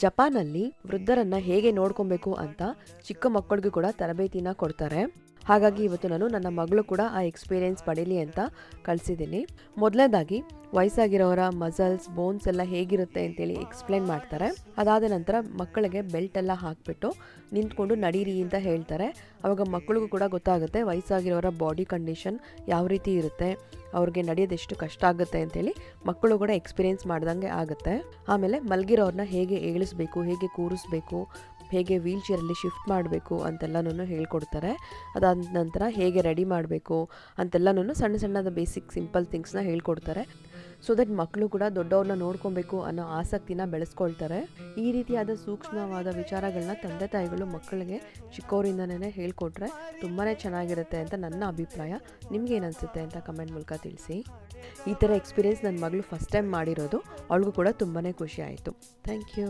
ಜಪಾನಲ್ಲಿ ವೃದ್ಧರನ್ನ ಹೇಗೆ ನೋಡ್ಕೊಬೇಕು ಅಂತ ಚಿಕ್ಕ ಮಕ್ಕಳಿಗೂ ಕೂಡ ತರಬೇತಿನ ಕೊಡ್ತಾರೆ. ಹಾಗಾಗಿ ಇವತ್ತು ನಾನು ನನ್ನ ಮಗಳು ಕೂಡ ಆ ಎಕ್ಸ್ಪೀರಿಯೆನ್ಸ್ ಪಡೀಲಿ ಅಂತ ಕಳಿಸಿದ್ದೀನಿ. ಮೊದಲನೇದಾಗಿ ವಯಸ್ಸಾಗಿರೋರ ಮಸಲ್ಸ್ ಬೋನ್ಸ್ ಎಲ್ಲ ಹೇಗಿರುತ್ತೆ ಅಂತೇಳಿ ಎಕ್ಸ್ಪ್ಲೈನ್ ಮಾಡ್ತಾರೆ. ಅದಾದ ನಂತರ ಮಕ್ಕಳಿಗೆ ಬೆಲ್ಟ್ ಎಲ್ಲ ಹಾಕಿಬಿಟ್ಟು ನಿಂತ್ಕೊಂಡು ನಡೀರಿ ಅಂತ ಹೇಳ್ತಾರೆ. ಆವಾಗ ಮಕ್ಕಳಿಗೂ ಕೂಡ ಗೊತ್ತಾಗುತ್ತೆ ವಯಸ್ಸಾಗಿರೋರ ಬಾಡಿ ಕಂಡೀಷನ್ ಯಾವ ರೀತಿ ಇರುತ್ತೆ, ಅವ್ರಿಗೆ ನಡೆಯೋದು ಎಷ್ಟು ಕಷ್ಟ ಆಗುತ್ತೆ ಅಂತೇಳಿ ಮಕ್ಕಳು ಕೂಡ ಎಕ್ಸ್ಪೀರಿಯೆನ್ಸ್ ಮಾಡ್ದಂಗೆ ಆಗುತ್ತೆ. ಆಮೇಲೆ ಮಲಗಿರೋರನ್ನ ಹೇಗೆ ಏಳಿಸ್ಬೇಕು, ಹೇಗೆ ಕೂರಿಸ್ಬೇಕು, ಹೇಗೆ ವೀಲ್ ಚೇರಲ್ಲಿ ಶಿಫ್ಟ್ ಮಾಡಬೇಕು ಅಂತೆಲ್ಲನೂ ಹೇಳ್ಕೊಡ್ತಾರೆ. ಅದಾದ ನಂತರ ಹೇಗೆ ರೆಡಿ ಮಾಡಬೇಕು ಅಂತೆಲ್ಲನೂ ಸಣ್ಣ ಸಣ್ಣದ ಬೇಸಿಕ್ ಸಿಂಪಲ್ ಥಿಂಗ್ಸ್ನ ಹೇಳ್ಕೊಡ್ತಾರೆ. ಸೊ ದಟ್ ಮಕ್ಕಳು ಕೂಡ ದೊಡ್ಡವ್ರನ್ನ ನೋಡ್ಕೊಬೇಕು ಅನ್ನೋ ಆಸಕ್ತಿನ ಬೆಳೆಸ್ಕೊಳ್ತಾರೆ. ಈ ರೀತಿಯಾದ ಸೂಕ್ಷ್ಮವಾದ ವಿಚಾರಗಳನ್ನ ತಂದೆ ತಾಯಿಗಳು ಮಕ್ಕಳಿಗೆ ಚಿಕ್ಕವರಿಂದನೇ ಹೇಳ್ಕೊಟ್ರೆ ತುಂಬಾ ಚೆನ್ನಾಗಿರುತ್ತೆ ಅಂತ ನನ್ನ ಅಭಿಪ್ರಾಯ. ನಿಮ್ಗೇನು ಅನಿಸುತ್ತೆ ಅಂತ ಕಮೆಂಟ್ ಮೂಲಕ ತಿಳಿಸಿ. ಈ ಥರ ಎಕ್ಸ್ಪೀರಿಯೆನ್ಸ್ ನನ್ನ ಮಗಳು ಫಸ್ಟ್ ಟೈಮ್ ಮಾಡಿರೋದು, ಅವಳಿಗೂ ಕೂಡ ತುಂಬಾ ಖುಷಿ ಆಯಿತು. Thank you.